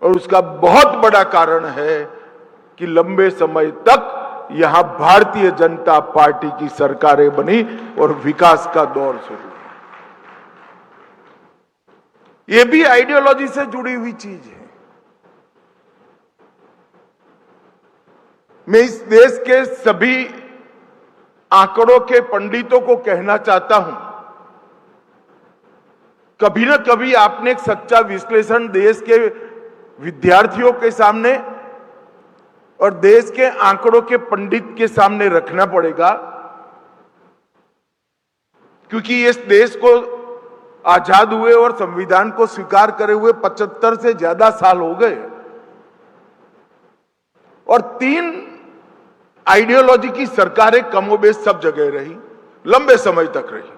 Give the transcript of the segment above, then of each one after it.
और उसका बहुत बड़ा कारण है कि लंबे समय तक यहां भारतीय जनता पार्टी की सरकारें बनी और विकास का दौर शुरू हुआ। यह भी आइडियोलॉजी से जुड़ी हुई चीज है। मैं इस देश के सभी आंकड़ों के पंडितों को कहना चाहता हूं, कभी ना कभी आपने एक सच्चा विश्लेषण देश के विद्यार्थियों के सामने और देश के आंकड़ों के पंडित के सामने रखना पड़ेगा, क्योंकि इस देश को आजाद हुए और संविधान को स्वीकार करे हुए 75 से ज्यादा साल हो गए और 3 आइडियोलॉजी की सरकारें कमोबेश सब जगह रही, लंबे समय तक रही।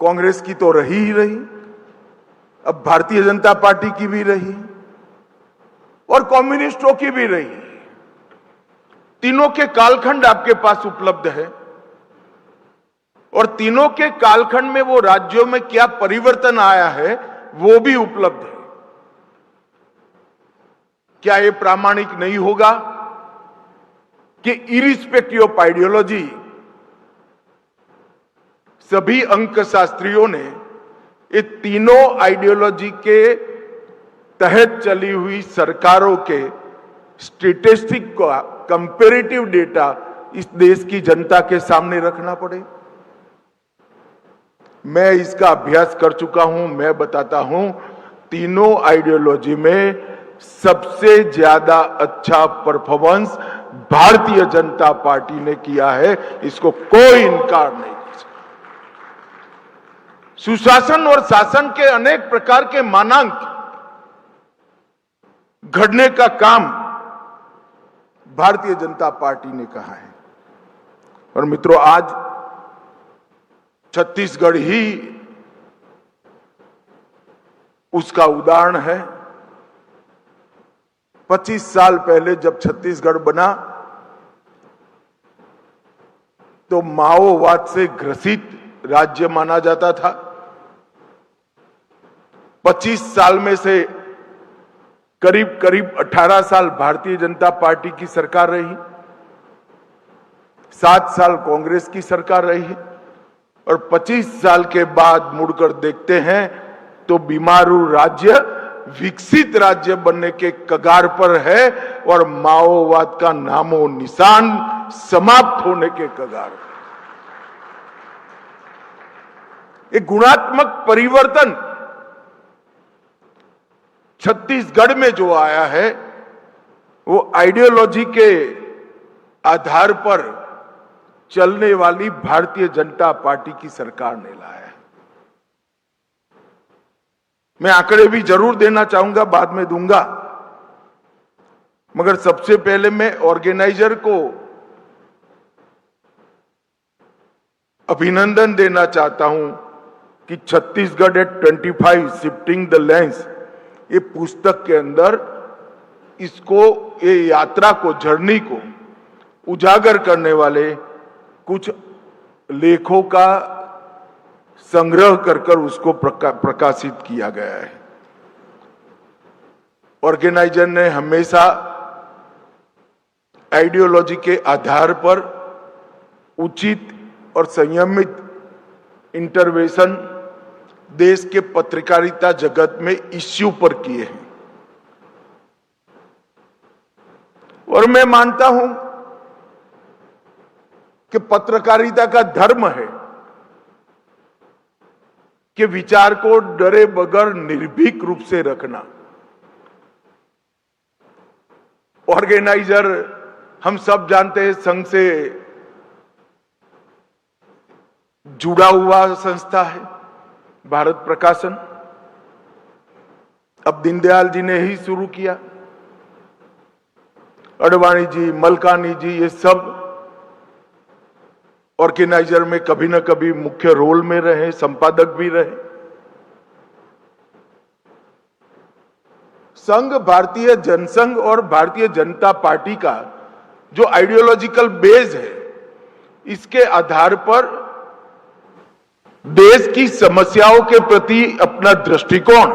कांग्रेस की तो रही ही रही, अब भारतीय जनता पार्टी की भी रही और कम्युनिस्टों की भी रही। तीनों के कालखंड आपके पास उपलब्ध है और तीनों के कालखंड में वो राज्यों में क्या परिवर्तन आया है वो भी उपलब्ध है। क्या ये प्रामाणिक नहीं होगा कि इरिस्पेक्टिव ऑफ आइडियोलॉजी सभी अंकशास्त्रियों ने ये तीनों आइडियोलॉजी के तहत चली हुई सरकारों के स्टैटिस्टिक का कंपैरेटिव डेटा इस देश की जनता के सामने रखना पड़े। मैं इसका अभ्यास कर चुका हूं। मैं बताता हूं, तीनों आइडियोलॉजी में सबसे ज्यादा अच्छा परफॉर्मेंस भारतीय जनता पार्टी ने किया है, इसको कोई इनकार नहीं कर सकता। सुशासन और शासन के अनेक प्रकार के मानांक घड़ने का काम भारतीय जनता पार्टी ने कहा है। और मित्रों, आज छत्तीसगढ़ ही उसका उदाहरण है। 25 साल पहले जब छत्तीसगढ़ बना तो माओवाद से ग्रसित राज्य माना जाता था। 25 साल में से करीब करीब 18 साल भारतीय जनता पार्टी की सरकार रही, 7 साल कांग्रेस की सरकार रही और 25 साल के बाद मुड़कर देखते हैं तो बीमारू राज्य विकसित राज्य बनने के कगार पर है और माओवाद का नामो निशान समाप्त होने के कगार पर। एक गुणात्मक परिवर्तन छत्तीसगढ़ में जो आया है वो आइडियोलॉजी के आधार पर चलने वाली भारतीय जनता पार्टी की सरकार ने लाया है। मैं आंकड़े भी जरूर देना चाहूंगा, बाद में दूंगा, मगर सबसे पहले मैं ऑर्गेनाइजर को अभिनंदन देना चाहता हूं कि Chhattisgarh at 25 shifting the lens, ये पुस्तक के अंदर इसको, ये यात्रा को, जर्नी को उजागर करने वाले कुछ लेखों का संग्रह कर उसको प्रकाशित किया गया है। ऑर्गेनाइजर ने हमेशा आइडियोलॉजी के आधार पर उचित और संयमित इंटरवेंशन देश के पत्रकारिता जगत में इश्यू पर किए हैं और मैं मानता हूं कि पत्रकारिता का धर्म है कि विचार को डरे बगैर निर्भीक रूप से रखना। ऑर्गेनाइजर हम सब जानते हैं संघ से जुड़ा हुआ संस्था है, भारत प्रकाशन। अब दीनदयाल जी ने ही शुरू किया, अडवाणी जी, मलकानी जी, ये सब ऑर्गेनाइजर में कभी ना कभी मुख्य रोल में रहे, संपादक भी रहे। संघ भारतीय जनसंघ और भारतीय जनता पार्टी का जो आइडियोलॉजिकल बेस है, इसके आधार पर देश की समस्याओं के प्रति अपना दृष्टिकोण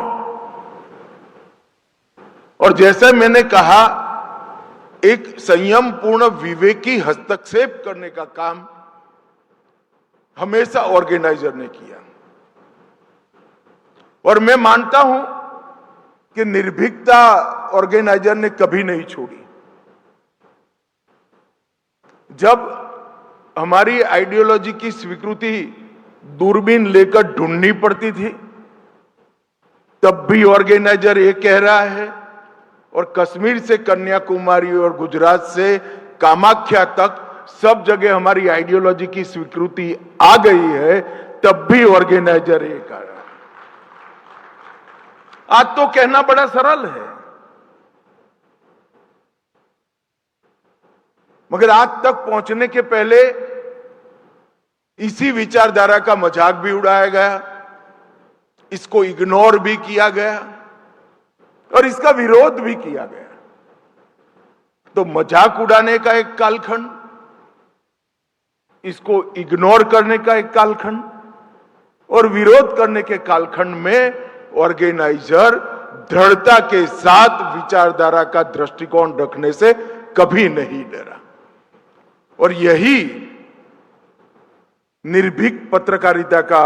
और जैसे मैंने कहा, एक संयम पूर्ण विवेकी हस्तक्षेप करने का काम हमेशा ऑर्गेनाइजर ने किया और मैं मानता हूं कि निर्भीकता ऑर्गेनाइजर ने कभी नहीं छोड़ी। जब हमारी आइडियोलॉजी की स्वीकृति दूरबीन लेकर ढूंढनी पड़ती थी, तब भी ऑर्गेनाइजर ये कह रहा है, और कश्मीर से कन्याकुमारी और गुजरात से कामाख्या तक सब जगह हमारी आइडियोलॉजी की स्वीकृति आ गई है, तब भी ऑर्गेनाइजर ये कह रहा है। आज तो कहना बड़ा सरल है, मगर आज तक पहुंचने के पहले इसी विचारधारा का मजाक भी उड़ाया गया, इसको इग्नोर भी किया गया और इसका विरोध भी किया गया। तो मजाक उड़ाने का एक कालखंड, इसको इग्नोर करने का एक कालखंड और विरोध करने के कालखंड में ऑर्गेनाइजर दृढ़ता के साथ विचारधारा का दृष्टिकोण रखने से कभी नहीं डरा। और यही निर्भीक पत्रकारिता का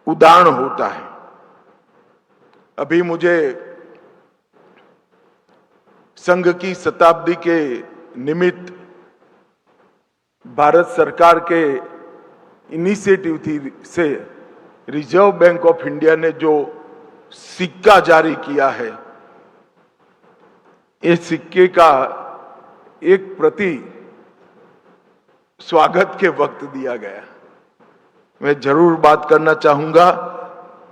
उदाहरण होता है। अभी मुझे संघ की शताब्दी के निमित्त भारत सरकार के इनिशिएटिव से रिजर्व बैंक ऑफ इंडिया ने जो सिक्का जारी किया है, इस सिक्के का एक प्रति स्वागत के वक्त दिया गया। मैं जरूर बात करना चाहूंगा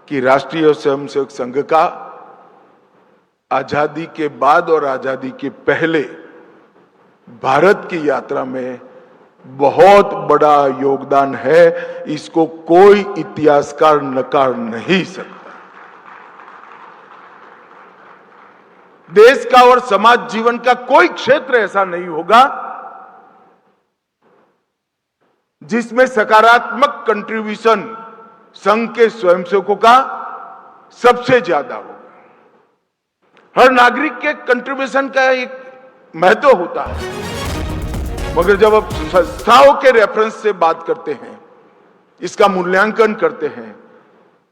कि राष्ट्रीय स्वयंसेवक संघ का आजादी के बाद और आजादी के पहले भारत की यात्रा में बहुत बड़ा योगदान है। इसको कोई इतिहासकार नकार नहीं सकता। देश का और समाज जीवन का कोई क्षेत्र ऐसा नहीं होगा जिसमें सकारात्मक कंट्रीब्यूशन संघ के स्वयंसेवकों का सबसे ज्यादा होगा। हर नागरिक के कंट्रीब्यूशन का एक महत्व होता है, मगर जब आप संस्थाओं के रेफरेंस से बात करते हैं, इसका मूल्यांकन करते हैं,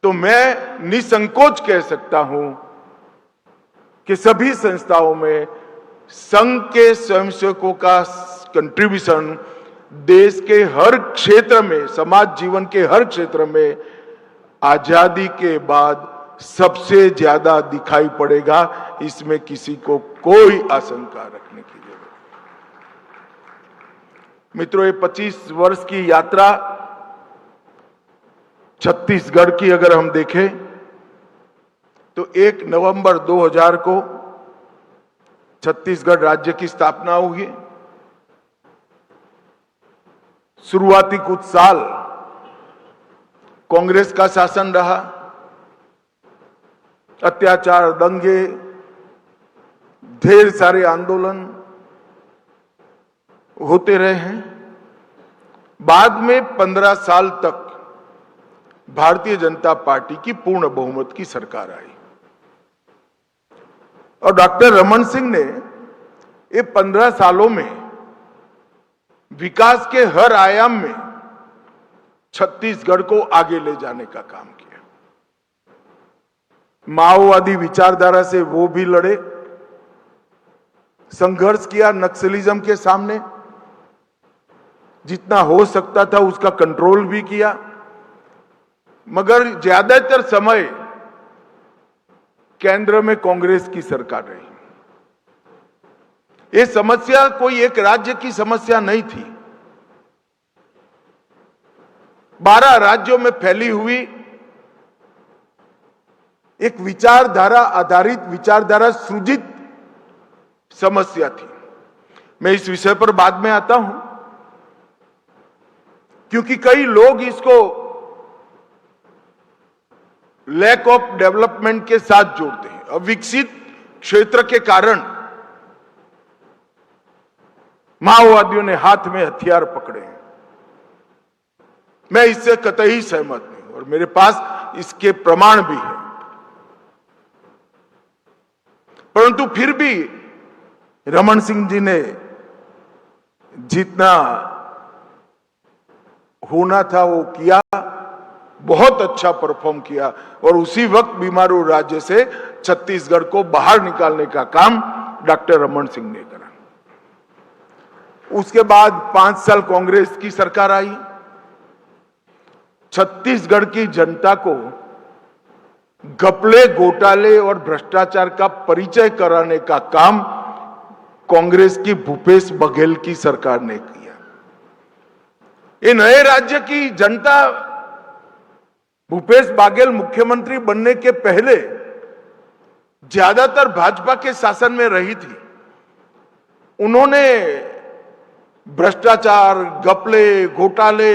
तो मैं निसंकोच कह सकता हूं कि सभी संस्थाओं में संघ के स्वयंसेवकों का कंट्रीब्यूशन देश के हर क्षेत्र में, समाज जीवन के हर क्षेत्र में आजादी के बाद सबसे ज्यादा दिखाई पड़ेगा। इसमें किसी को कोई आशंका रखने की जरूरत नहीं। मित्रों, ये 25 वर्ष की यात्रा छत्तीसगढ़ की अगर हम देखें तो 1 नवंबर 2000 को छत्तीसगढ़ राज्य की स्थापना हुई। शुरुआती कुछ साल कांग्रेस का शासन रहा, अत्याचार, दंगे, ढेर सारे आंदोलन होते रहे हैं। बाद में 15 साल तक भारतीय जनता पार्टी की पूर्ण बहुमत की सरकार आई और डॉक्टर रमन सिंह ने ये 15 सालों में विकास के हर आयाम में छत्तीसगढ़ को आगे ले जाने का काम किया। माओवादी विचारधारा से वो भी लड़े, संघर्ष किया नक्सलिज्म के सामने, जितना हो सकता था उसका कंट्रोल भी किया, मगर ज्यादातर समय केंद्र में कांग्रेस की सरकार रही। ये समस्या कोई एक राज्य की समस्या नहीं थी, 12 राज्यों में फैली हुई एक विचारधारा आधारित, विचारधारा सृजित समस्या थी। मैं इस विषय पर बाद में आता हूं, क्योंकि कई लोग इसको लैक ऑफ डेवलपमेंट के साथ जोड़ते हैं। अविकसित क्षेत्र के कारण माओवादियों ने हाथ में हथियार पकड़े हैं। मैं इससे कतई सहमत नहीं और मेरे पास इसके प्रमाण भी है। परंतु फिर भी रमन सिंह जी ने जितना होना था वो किया, बहुत अच्छा परफॉर्म किया और उसी वक्त बीमारू राज्य से छत्तीसगढ़ को बाहर निकालने का काम डॉक्टर रमन सिंह ने करा। उसके बाद 5 साल कांग्रेस की सरकार आई। छत्तीसगढ़ की जनता को घपले, घोटाले और भ्रष्टाचार का परिचय कराने का काम कांग्रेस की भूपेश बघेल की सरकार ने किया। ये नए राज्य की जनता भूपेश बघेल मुख्यमंत्री बनने के पहले ज्यादातर भाजपा के शासन में रही थी। उन्होंने भ्रष्टाचार, घपले, घोटाले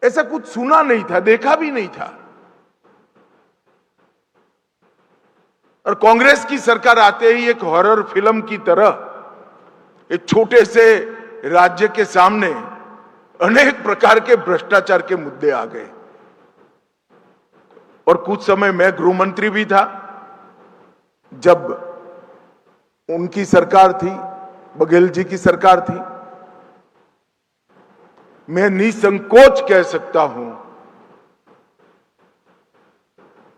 ऐसा कुछ सुना नहीं था, देखा भी नहीं था। और कांग्रेस की सरकार आते ही एक हॉरर फिल्म की तरह एक छोटे से राज्य के सामने अनेक प्रकार के भ्रष्टाचार के मुद्दे आ गए। और कुछ समय मैं गृह मंत्री भी था जब उनकी सरकार थी, बघेल जी की सरकार थी। मैं निसंकोच कह सकता हूं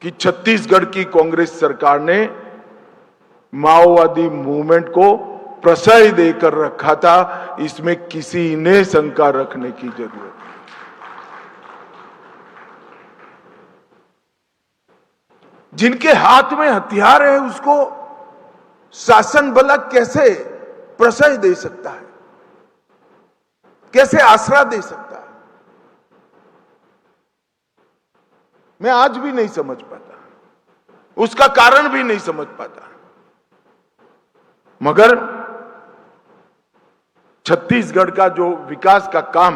कि छत्तीसगढ़ की कांग्रेस सरकार ने माओवादी मूवमेंट को प्रश्रय देकर रखा था, इसमें किसी ने शंका रखने की जरूरत नहीं। जिनके हाथ में हथियार है उसको शासन भला कैसे प्रश्रय दे सकता है, कैसे आसरा दे सकता है? मैं आज भी नहीं समझ पाता, उसका कारण भी नहीं समझ पाता। मगर छत्तीसगढ़ का जो विकास का काम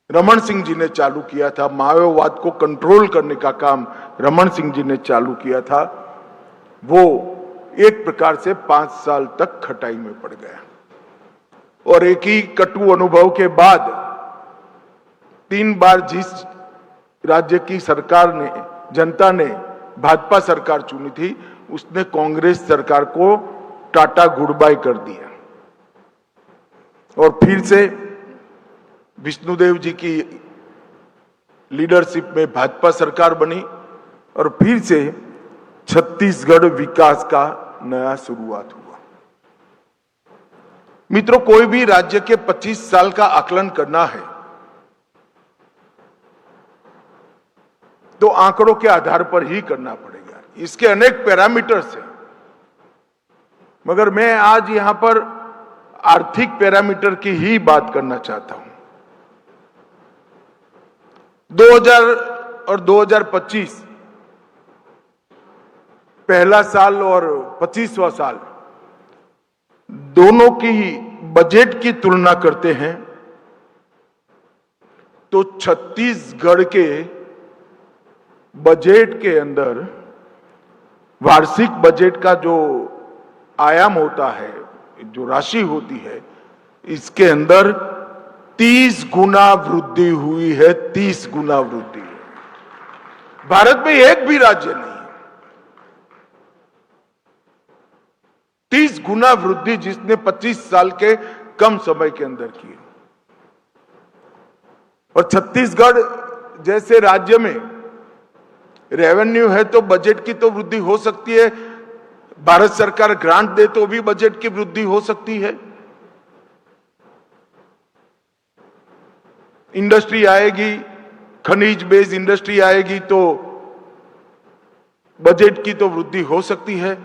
रमन सिंह जी ने चालू किया था, माओवाद को कंट्रोल करने का काम रमन सिंह जी ने चालू किया था, वो एक प्रकार से 5 साल तक खटाई में पड़ गया। और एक ही कटु अनुभव के बाद 3 बार जिस राज्य की सरकार ने, जनता ने भाजपा सरकार चुनी थी, उसने कांग्रेस सरकार को टाटा गुड बाय कर दिया। और फिर से विष्णुदेव जी की लीडरशिप में भाजपा सरकार बनी और फिर से छत्तीसगढ़ विकास का नया शुरुआत हुआ। मित्रों, कोई भी राज्य के 25 साल का आकलन करना है तो आंकड़ों के आधार पर ही करना पड़ेगा। इसके अनेक पैरामीटर्स हैं, मगर मैं आज यहां पर आर्थिक पैरामीटर की ही बात करना चाहता हूं। 2000 और 2025 पहला साल और 25वां साल दोनों की बजट की तुलना करते हैं तो छत्तीसगढ़ के बजट के अंदर वार्षिक बजट का जो आयाम होता है, जो राशि होती है, इसके अंदर 30 गुना वृद्धि हुई है। 30 गुना वृद्धि है। भारत में एक भी राज्य नहीं, 30 गुना वृद्धि जिसने 25 साल के कम समय के अंदर की। और छत्तीसगढ़ जैसे राज्य में रेवेन्यू है तो बजट की तो वृद्धि हो सकती है, भारत सरकार ग्रांट दे तो भी बजट की वृद्धि हो सकती है। इंडस्ट्री आएगी, खनिज बेस्ड इंडस्ट्री आएगी तो बजट की तो वृद्धि हो सकती है,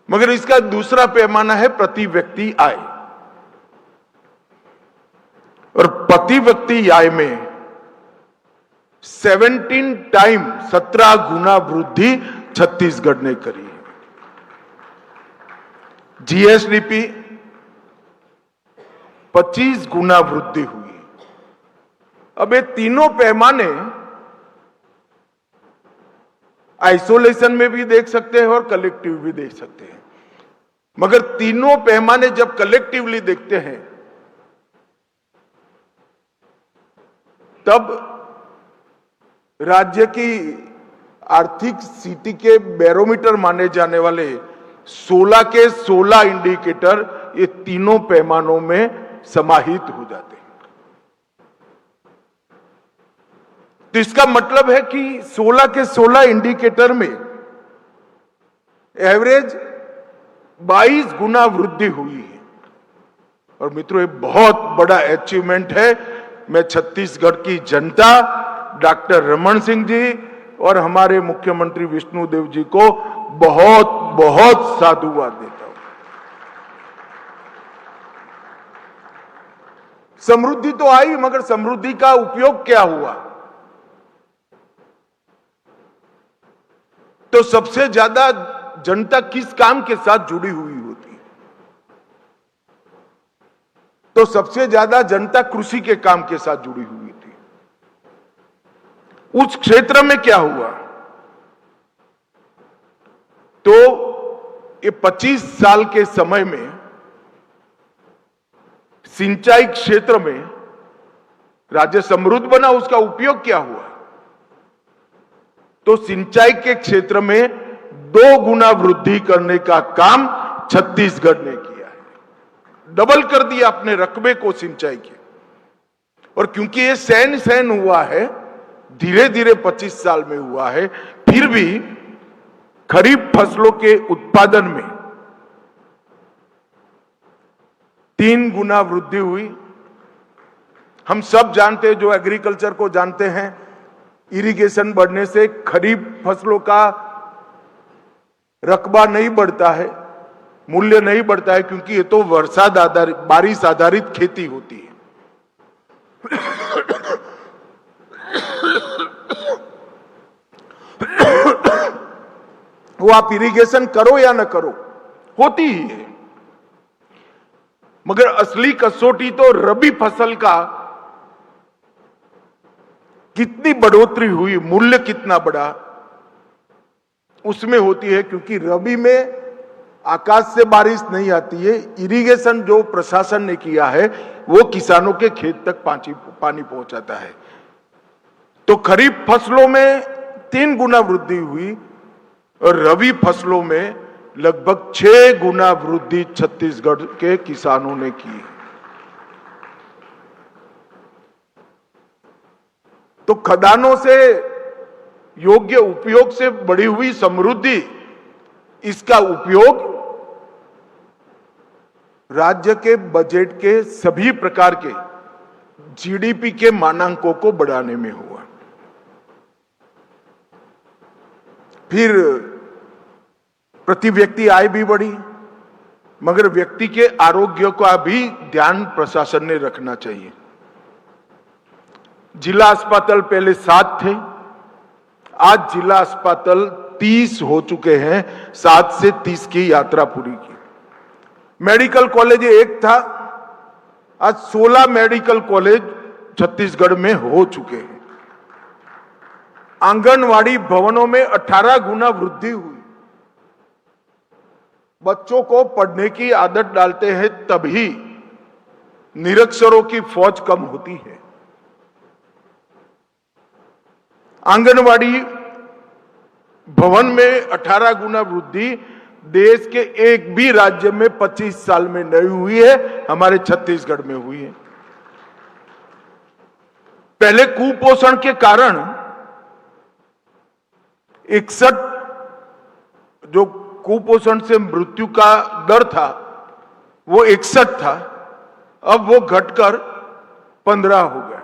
मगर इसका दूसरा पैमाना है प्रति व्यक्ति आय। और प्रति व्यक्ति आय में 17 टाइम 17 गुना वृद्धि छत्तीसगढ़ ने करी है। जीएसडीपी 25 गुना वृद्धि हुई। अब ये तीनों पैमाने आइसोलेशन में भी देख सकते हैं और कलेक्टिव भी देख सकते हैं, मगर तीनों पैमाने जब कलेक्टिवली देखते हैं तब राज्य की आर्थिक स्थिति के बैरोमीटर माने जाने वाले 16 के 16 इंडिकेटर ये तीनों पैमानों में समाहित हो जाते हैं। तो इसका मतलब है कि 16 के 16 इंडिकेटर में एवरेज 22 गुना वृद्धि हुई है। और मित्रों, ये बहुत बड़ा अचीवमेंट है। मैं छत्तीसगढ़ की जनता, डॉक्टर रमन सिंह जी और हमारे मुख्यमंत्री विष्णुदेव जी को बहुत बहुत साधुवाद देता हूं। समृद्धि तो आई, मगर समृद्धि का उपयोग क्या हुआ? तो सबसे ज्यादा जनता किस काम के साथ जुड़ी हुई होती है? तो सबसे ज्यादा जनता कृषि के काम के साथ जुड़ी हुई थी। उस क्षेत्र में क्या हुआ? तो ये 25 साल के समय में सिंचाई क्षेत्र में राज्य समृद्ध बना। उसका उपयोग क्या हुआ? तो सिंचाई के क्षेत्र में 2 गुना वृद्धि करने का काम छत्तीसगढ़ ने किया है। डबल कर दिया अपने रकबे को सिंचाई के। और क्योंकि ये सहन हुआ है, धीरे धीरे 25 साल में हुआ है, फिर भी खरीफ फसलों के उत्पादन में 3 गुना वृद्धि हुई। हम सब जानते हैं, जो एग्रीकल्चर को जानते हैं, इरिगेशन बढ़ने से खरीफ फसलों का रकबा नहीं बढ़ता है, मूल्य नहीं बढ़ता है, क्योंकि ये तो वर्षा आधारित, बारिश आधारित खेती होती है। वो आप इरिगेशन करो या ना करो, होती ही है। मगर असली कसौटी तो रबी फसल का कितनी बढ़ोतरी हुई, मूल्य कितना बढ़ा, उसमें होती है। क्योंकि रबी में आकाश से बारिश नहीं आती है, इरिगेशन जो प्रशासन ने किया है वो किसानों के खेत तक पानी पहुंचाता है। तो खरीफ फसलों में 3 गुना वृद्धि हुई और रबी फसलों में लगभग 6 गुना वृद्धि छत्तीसगढ़ के किसानों ने की। तो खदानों से योग्य उपयोग से बढ़ी हुई समृद्धि, इसका उपयोग राज्य के बजट के सभी प्रकार के जीडीपी के मानांकों को बढ़ाने में हुआ। फिर प्रति व्यक्ति आय भी बढ़ी, मगर व्यक्ति के आरोग्य का भी ध्यान प्रशासन ने रखना चाहिए। जिला अस्पताल पहले 7 थे, आज जिला अस्पताल 30 हो चुके हैं। 7 से 30 की यात्रा पूरी की। मेडिकल कॉलेज 1 था, आज 16 मेडिकल कॉलेज छत्तीसगढ़ में हो चुके हैं। आंगनवाड़ी भवनों में 18 गुना वृद्धि हुई। बच्चों को पढ़ने की आदत डालते हैं, तभी निरक्षरों की फौज कम होती है। आंगनवाड़ी भवन में 18 गुना वृद्धि देश के एक भी राज्य में 25 साल में नहीं हुई है, हमारे छत्तीसगढ़ में हुई है। पहले कुपोषण के कारण 61 जो कुपोषण से मृत्यु का दर था वो 61 था, अब वो घटकर 15 हो गया।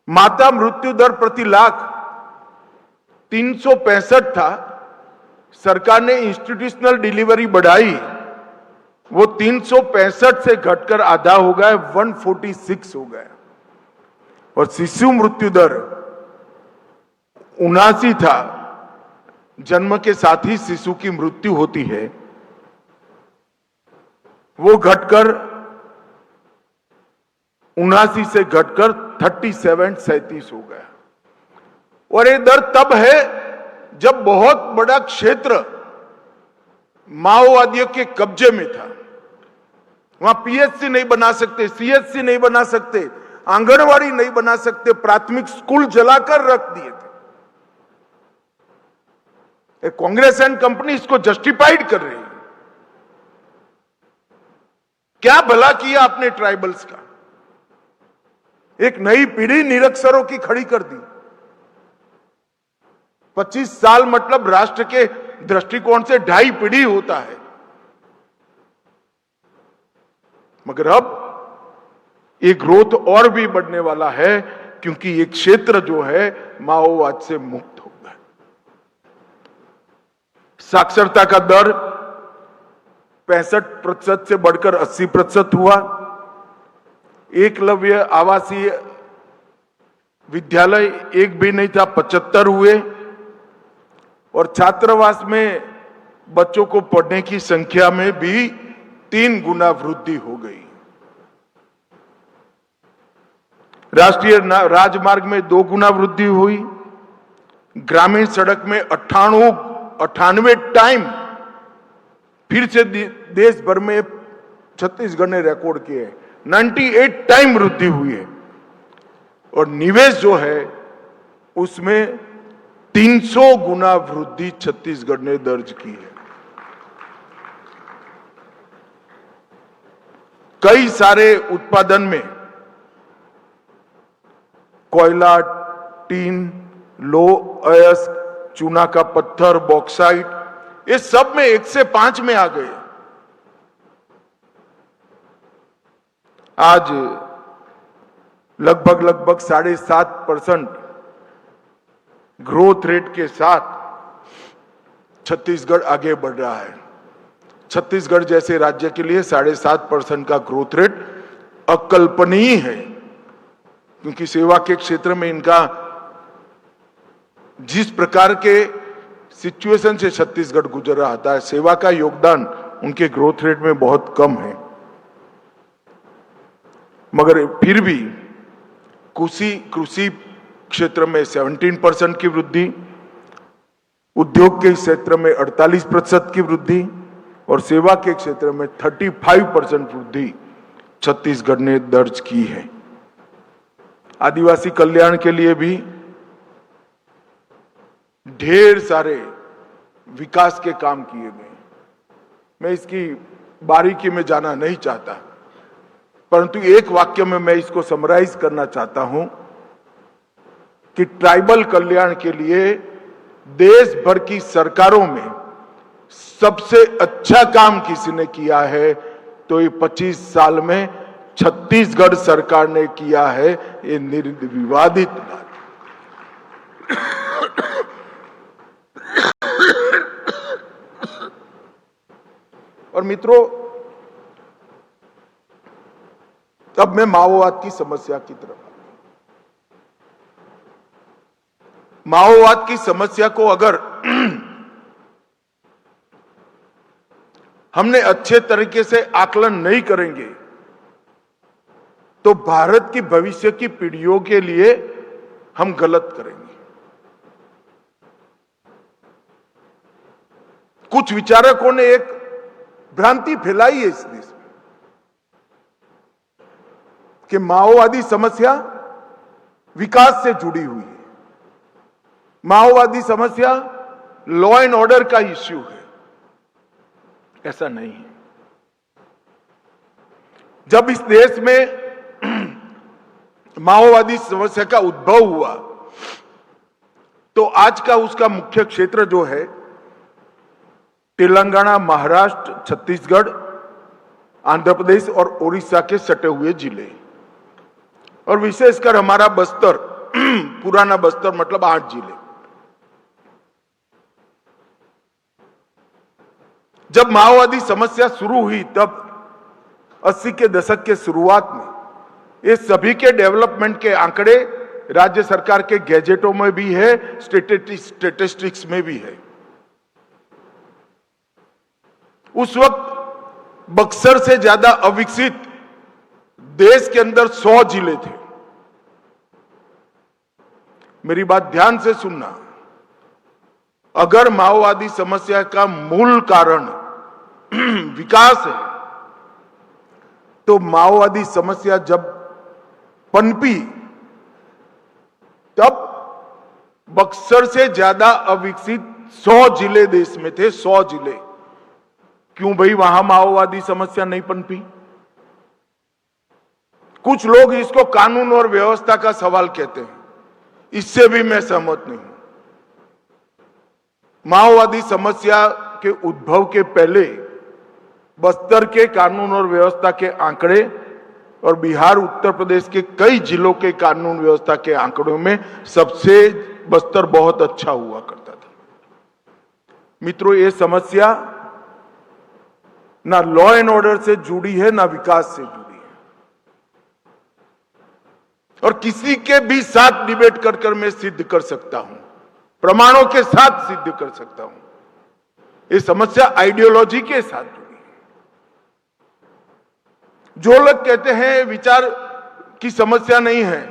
माता मृत्यु दर प्रति लाख 365 था, सरकार ने इंस्टीट्यूशनल डिलीवरी बढ़ाई, वो 365 से घटकर आधा हो गया, 146 हो गया। और शिशु मृत्यु दर 79 था, जन्म के साथ ही शिशु की मृत्यु होती है, वो घटकर 79 से घटकर 37 हो गया। और ये दर तब है जब बहुत बड़ा क्षेत्र माओवादियों के कब्जे में था। वहां पीएचसी नहीं बना सकते, सीएचसी नहीं बना सकते, आंगनवाड़ी नहीं बना सकते, प्राथमिक स्कूल जलाकर रख दिए थे। कांग्रेस एंड कंपनी इसको जस्टिफाइड कर रही है। क्या भला किया आपने ट्राइबल्स का? एक नई पीढ़ी निरक्षरों की खड़ी कर दी। 25 साल मतलब राष्ट्र के दृष्टिकोण से 2.5 पीढ़ी होता है। मगर अब ये ग्रोथ और भी बढ़ने वाला है, क्योंकि ये क्षेत्र जो है माओवाद से मुक्त होगा। साक्षरता का दर 65% से बढ़कर 80% हुआ। एकलव्य आवासीय विद्यालय एक भी नहीं था, 75 हुए। और छात्रावास में बच्चों को पढ़ने की संख्या में भी 3 गुना वृद्धि हो गई। राष्ट्रीय राजमार्ग में 2 गुना वृद्धि हुई। ग्रामीण सड़क में 98 टाइम फिर से देश भर में छत्तीसगढ़ ने रिकॉर्ड किए। 98 टाइम वृद्धि हुई है। और निवेश जो है उसमें 300 गुना वृद्धि छत्तीसगढ़ ने दर्ज की है। कई सारे उत्पादन में कोयला, टीन, लोह अयस्क, चूना का पत्थर, बॉक्साइट, ये सब में 1 से 5 में आ गए। आज लगभग 7.5% ग्रोथ रेट के साथ छत्तीसगढ़ आगे बढ़ रहा है। छत्तीसगढ़ जैसे राज्य के लिए 7.5% का ग्रोथ रेट अकल्पनीय है, क्योंकि सेवा के क्षेत्र में इनका जिस प्रकार के सिचुएशन से छत्तीसगढ़ गुजर रहा था, सेवा का योगदान उनके ग्रोथ रेट में बहुत कम है। मगर फिर भी कृषि क्षेत्र में 17% की वृद्धि, उद्योग के क्षेत्र में 48% की वृद्धि और सेवा के क्षेत्र में 35% वृद्धि छत्तीसगढ़ ने दर्ज की है। आदिवासी कल्याण के लिए भी ढेर सारे विकास के काम किए गए। मैं इसकी बारीकी में जाना नहीं चाहता, परंतु एक वाक्य में मैं इसको समराइज करना चाहता हूं कि ट्राइबल कल्याण के लिए देश भर की सरकारों में सबसे अच्छा काम किसी ने किया है तो ये 25 साल में छत्तीसगढ़ सरकार ने किया है। ये निर्विवादित बात। और मित्रों, अब मैं माओवाद की समस्या की तरफ। माओवाद की समस्या को अगर हमने अच्छे तरीके से आकलन नहीं करेंगे तो भारत की भविष्य की पीढ़ियों के लिए हम गलत करेंगे। कुछ विचारकों ने एक भ्रांति फैलाई है इस देश में कि माओवादी समस्या विकास से जुड़ी हुई है, माओवादी समस्या लॉ एंड ऑर्डर का इश्यू है। ऐसा नहीं है। जब इस देश में माओवादी समस्या का उद्भव हुआ तो आज का उसका मुख्य क्षेत्र जो है तेलंगाना, महाराष्ट्र, छत्तीसगढ़, आंध्र प्रदेश और ओडिशा के सटे हुए जिले और विशेषकर हमारा बस्तर, पुराना बस्तर मतलब 8 जिले। जब माओवादी समस्या शुरू हुई तब 80 के दशक के शुरुआत में ये सभी के डेवलपमेंट के आंकड़े राज्य सरकार के गैजेटों में भी है, स्टेटिस्टिक्स में भी है। उस वक्त बक्सर से ज्यादा अविकसित देश के अंदर 100 जिले थे। मेरी बात ध्यान से सुनना। अगर माओवादी समस्या का मूल कारण विकास है तो माओवादी समस्या जब पनपी तब बक्सर से ज्यादा अविकसित 100 जिले देश में थे, 100 जिले। क्यों भाई वहां माओवादी समस्या नहीं पनपी? कुछ लोग इसको कानून और व्यवस्था का सवाल कहते हैं, इससे भी मैं सहमत नहीं हूं। माओवादी समस्या के उद्भव के पहले बस्तर के कानून और व्यवस्था के आंकड़े और बिहार, उत्तर प्रदेश के कई जिलों के कानून व्यवस्था के आंकड़ों में सबसे बस्तर बहुत अच्छा हुआ करता था। मित्रों, ये समस्या ना लॉ एंड ऑर्डर से जुड़ी है, ना विकास से जुड़ी है। और किसी के भी साथ डिबेट कर मैं सिद्ध कर सकता हूं, प्रमाणों के साथ सिद्ध कर सकता हूं, ये समस्या आइडियोलॉजी के साथ जुड़ी है। जो लोग कहते हैं विचार की समस्या नहीं है,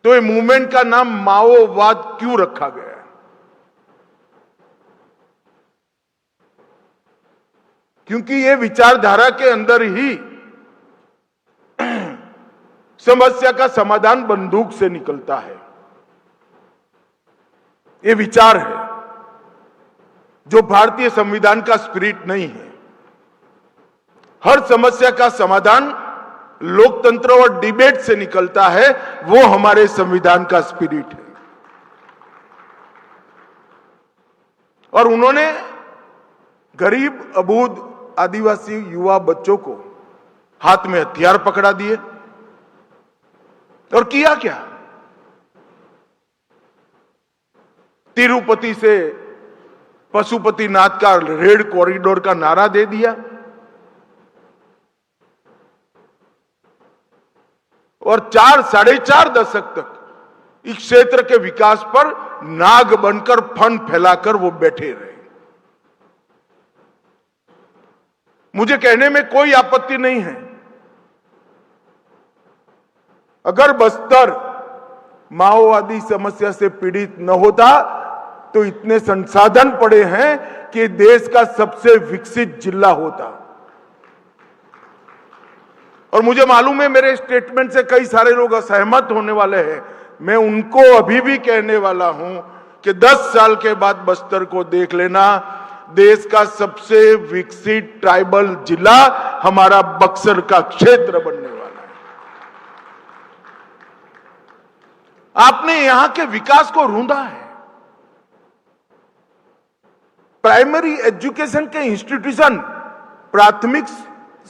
तो ये मूवमेंट का नाम माओवाद क्यों रखा गया है? क्योंकि ये विचारधारा के अंदर ही समस्या का समाधान बंदूक से निकलता है। ये विचार है जो भारतीय संविधान का स्पिरिट नहीं है। हर समस्या का समाधान लोकतंत्र और डिबेट से निकलता है, वो हमारे संविधान का स्पिरिट है। और उन्होंने गरीब, अबूझ, आदिवासी युवा बच्चों को हाथ में हथियार पकड़ा दिए और किया क्या? तिरुपति से पशुपतिनाथ का रेड कॉरिडोर का नारा दे दिया और 4-4.5 दशक तक इस क्षेत्र के विकास पर नाग बनकर फन फैलाकर वो बैठे रहे। मुझे कहने में कोई आपत्ति नहीं है, अगर बस्तर माओवादी समस्या से पीड़ित न होता तो इतने संसाधन पड़े हैं कि देश का सबसे विकसित जिला होता। और मुझे मालूम है मेरे स्टेटमेंट से कई सारे लोग असहमत होने वाले हैं। मैं उनको अभी भी कहने वाला हूं कि 10 साल के बाद बस्तर को देख लेना, देश का सबसे विकसित ट्राइबल जिला हमारा बक्सर का क्षेत्र बनने वाला है। आपने यहां के विकास को रूंधा है। प्राइमरी एजुकेशन के इंस्टीट्यूशन, प्राथमिक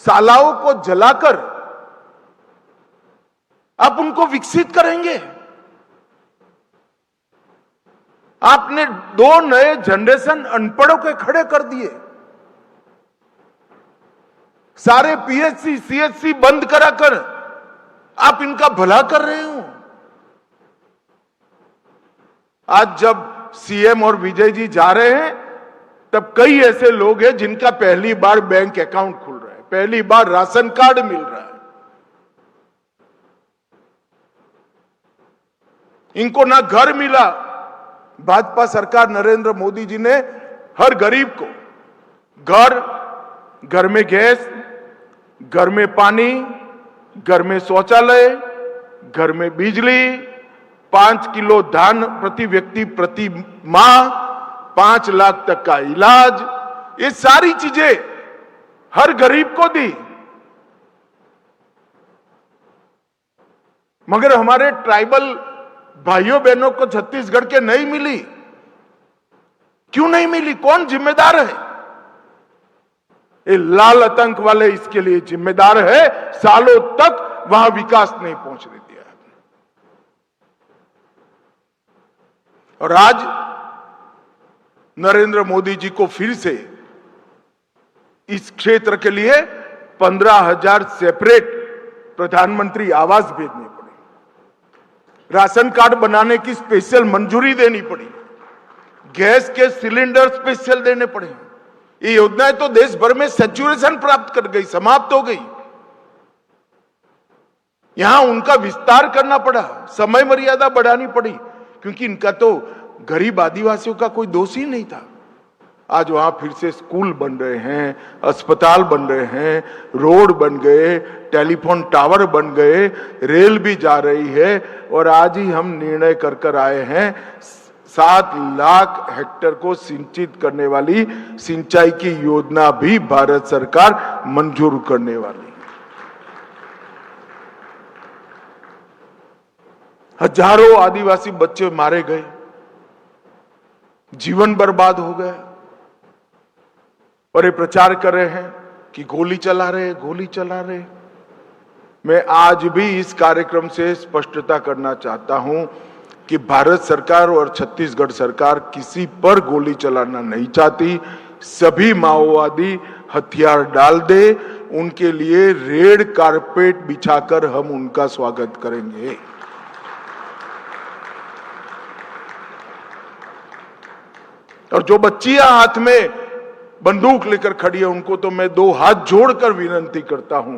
शालाओं को जलाकर आप उनको विकसित करेंगे। आपने 2 नए जनरेशन अनपढ़ों के खड़े कर दिए। सारे पीएचसी, सीएचसी बंद कराकर आप इनका भला कर रहे हो। आज जब सीएम और विजय जी जा रहे हैं, तब कई ऐसे लोग हैं जिनका पहली बार बैंक अकाउंट खुल रहा है, पहली बार राशन कार्ड मिल रहा है। इनको ना घर मिला। भाजपा सरकार नरेंद्र मोदी जी ने हर गरीब को घर में गैस, घर में पानी, घर में शौचालय, घर में बिजली, 5 किलो धान प्रति व्यक्ति प्रति माह, 5 लाख तक का इलाज, ये सारी चीजें हर गरीब को दी। मगर हमारे ट्राइबल भाइयों बहनों को छत्तीसगढ़ के नहीं मिली। क्यों नहीं मिली? कौन जिम्मेदार है? ये लाल आतंक वाले इसके लिए जिम्मेदार है। सालों तक वहां विकास नहीं पहुंचने दिया। और आज नरेंद्र मोदी जी को फिर से इस क्षेत्र के लिए 15,000 सेपरेट प्रधानमंत्री आवास भेजने पड़े, राशन कार्ड बनाने की स्पेशल मंजूरी देनी पड़ी, गैस के सिलेंडर स्पेशल देने पड़े। ये योजनाएं तो देश भर में सैचुरेशन प्राप्त कर गई, समाप्त हो गई। यहां उनका विस्तार करना पड़ा, समय मर्यादा बढ़ानी पड़ी, क्योंकि इनका तो गरीब आदिवासियों का कोई दोष ही नहीं था। आज वहां फिर से स्कूल बन रहे हैं, अस्पताल बन रहे हैं, रोड बन गए, टेलीफोन टावर बन गए, रेल भी जा रही है। और आज ही हम निर्णय कर आए हैं 7 लाख हेक्टेयर को सिंचित करने वाली सिंचाई की योजना भी भारत सरकार मंजूर करने वाली। हजारों आदिवासी बच्चे मारे गए, जीवन बर्बाद हो गया, और ये प्रचार कर रहे हैं कि गोली चला रहे, गोली चला रहे। मैं आज भी इस कार्यक्रम से स्पष्टता करना चाहता हूं कि भारत सरकार और छत्तीसगढ़ सरकार किसी पर गोली चलाना नहीं चाहती। सभी माओवादी हथियार डाल दे, उनके लिए रेड कारपेट बिछाकर हम उनका स्वागत करेंगे। और जो बच्चियां हाथ में बंदूक लेकर खड़ी है, उनको तो मैं 2 हाथ जोड़कर विनती करता हूं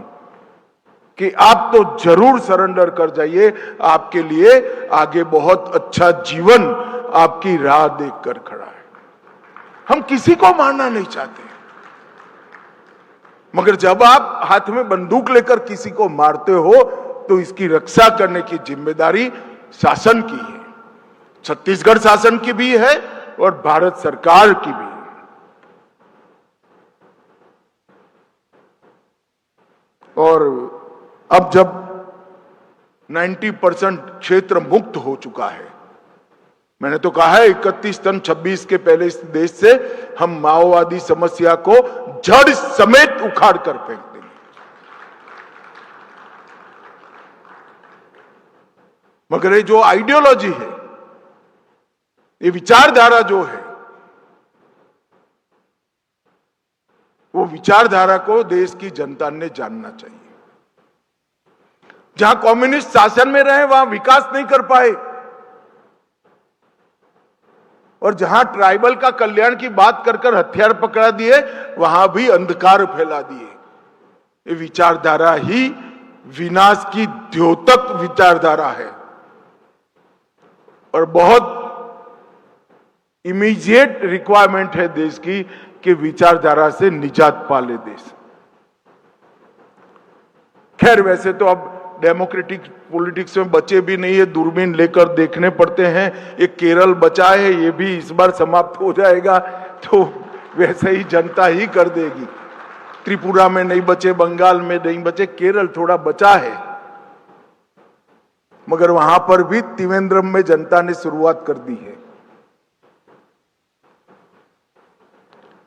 कि आप तो जरूर सरेंडर कर जाइए। आपके लिए आगे बहुत अच्छा जीवन आपकी राह देखकर खड़ा है। हम किसी को मारना नहीं चाहते, मगर जब आप हाथ में बंदूक लेकर किसी को मारते हो तो इसकी रक्षा करने की जिम्मेदारी शासन की है, छत्तीसगढ़ शासन की भी है और भारत सरकार की भी। और अब जब 90% क्षेत्र मुक्त हो चुका है, मैंने तो कहा है 31 टन 26 के पहले इस देश से हम माओवादी समस्या को जड़ समेत उखाड़ कर फेंक देंगे। मगर ये जो आइडियोलॉजी है, ये विचारधारा जो है, वो विचारधारा को देश की जनता ने जानना चाहिए। जहां कम्युनिस्ट शासन में रहे वहां विकास नहीं कर पाए, और जहां ट्राइबल का कल्याण की बात कर हथियार पकड़ा दिए, वहां भी अंधकार फैला दिए। ये विचारधारा ही विनाश की द्योतक विचारधारा है और बहुत इमीडिएट रिक्वायरमेंट है देश की कि विचारधारा से निजात पा ले देश। खैर, वैसे तो अब डेमोक्रेटिक पॉलिटिक्स में बचे भी नहीं है, दूरबीन लेकर देखने पड़ते हैं। एक केरल बचा है, ये भी इस बार समाप्त हो जाएगा, तो वैसे ही जनता ही कर देगी। त्रिपुरा में नहीं बचे, बंगाल में नहीं बचे, केरल थोड़ा बचा है, मगर वहां पर भी त्रिवेंद्रम में जनता ने शुरुआत कर दी है।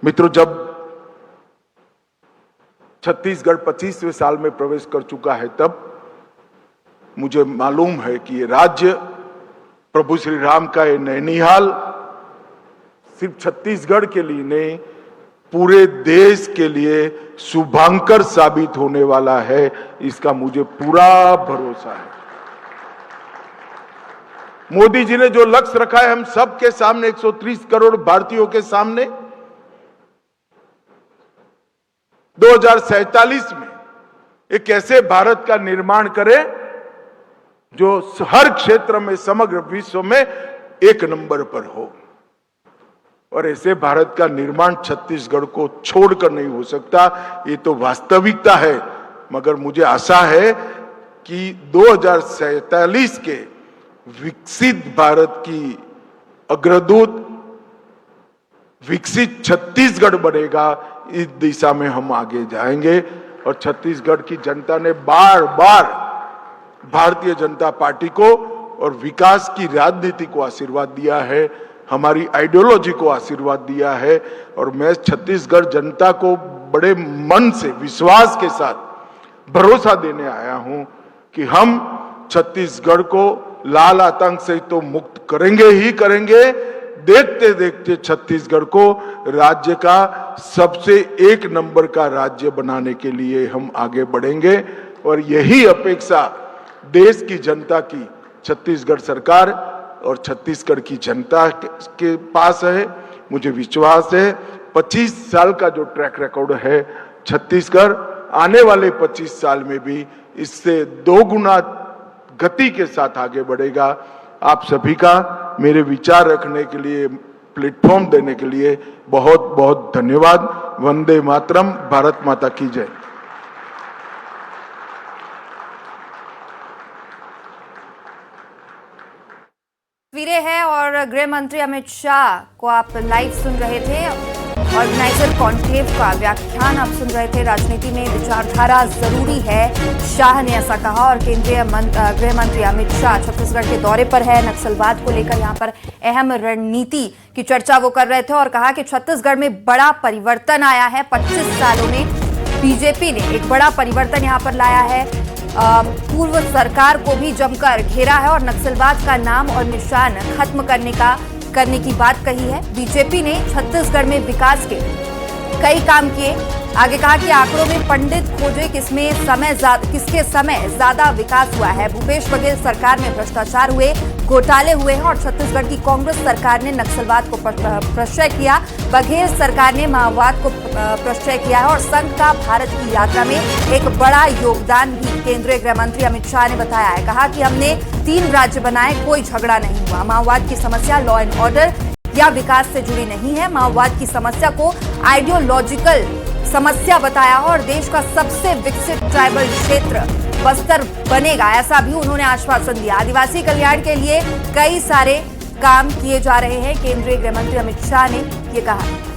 मित्रों, जब छत्तीसगढ़ 25वें साल में प्रवेश कर चुका है, तब मुझे मालूम है कि ये राज्य प्रभु श्री राम का ये नैनीहाल सिर्फ छत्तीसगढ़ के लिए नहीं, पूरे देश के लिए शुभांकर साबित होने वाला है। इसका मुझे पूरा भरोसा है। मोदी जी ने जो लक्ष्य रखा है हम सबके सामने, 130 करोड़ भारतीयों के सामने, 2047 में एक ऐसे भारत का निर्माण करें जो हर क्षेत्र में, समग्र विश्व में 1 नंबर पर हो। और ऐसे भारत का निर्माण छत्तीसगढ़ को छोड़कर नहीं हो सकता, ये तो वास्तविकता है। मगर मुझे आशा है कि 2047 के विकसित भारत की अग्रदूत विकसित छत्तीसगढ़ बनेगा। इस दिशा में हम आगे जाएंगे। और छत्तीसगढ़ की जनता ने बार बार भारतीय जनता पार्टी को और विकास की राजनीति को आशीर्वाद दिया है, हमारी आइडियोलॉजी को आशीर्वाद दिया है। और मैं छत्तीसगढ़ जनता को बड़े मन से, विश्वास के साथ भरोसा देने आया हूं कि हम छत्तीसगढ़ को लाल आतंक से तो मुक्त करेंगे ही करेंगे। देखते देखते छत्तीसगढ़ को राज्य का सबसे 1 नंबर का राज्य बनाने के लिए हम आगे बढ़ेंगे। और यही अपेक्षा देश की जनता की छत्तीसगढ़ सरकार और छत्तीसगढ़ की जनता के पास है। मुझे विश्वास है 25 साल का जो ट्रैक रिकॉर्ड है छत्तीसगढ़, आने वाले 25 साल में भी इससे 2 गुना गति के साथ आगे बढ़ेगा। आप सभी का मेरे विचार रखने के लिए, प्लेटफॉर्म देने के लिए बहुत बहुत धन्यवाद। वंदे मातरम। भारत माता की जय। तस्वीरें हैं और गृह मंत्री अमित शाह को आप लाइव सुन रहे थे। ऑर्गेनाइजर कॉन्क्लेव का व्याख्यान आप सुन रहे थे। राजनीति में विचारधारा जरूरी है, शाह ने ऐसा कहा। और केंद्रीय गृह मंत्री अमित शाह छत्तीसगढ़ के दौरे पर है। नक्सलवाद को लेकर यहां पर अहम रणनीति की चर्चा वो कर रहे थे और कहा कि छत्तीसगढ़ में बड़ा परिवर्तन आया है। 25 सालों में बीजेपी ने एक बड़ा परिवर्तन यहां पर लाया है। पूर्व सरकार को भी जमकर घेरा है और नक्सलवाद का नाम और निशान खत्म करने की बात कही है। बीजेपी ने छत्तीसगढ़ में विकास के कई काम किए। आगे कहा कि आंकड़ों में पंडित खोजे किसके समय ज्यादा विकास हुआ है। भूपेश बघेल सरकार में भ्रष्टाचार हुए, घोटाले हुए हैं और छत्तीसगढ़ की कांग्रेस सरकार ने नक्सलवाद को प्रश्रय किया। बघेल सरकार ने माओवाद को प्रश्रय किया है और संघ का भारत की यात्रा में एक बड़ा योगदान भी केंद्रीय गृह मंत्री अमित शाह ने बताया है। कहा कि हमने 3 राज्य बनाए, कोई झगड़ा नहीं हुआ। माओवाद की समस्या लॉ एंड ऑर्डर या विकास से जुड़ी नहीं है। माओवाद की समस्या को आइडियोलॉजिकल समस्या बताया और देश का सबसे विकसित ट्राइबल क्षेत्र बस्तर बनेगा, ऐसा भी उन्होंने आश्वासन दिया। आदिवासी कल्याण के लिए कई सारे काम किए जा रहे हैं, केंद्रीय गृह मंत्री अमित शाह ने ये कहा।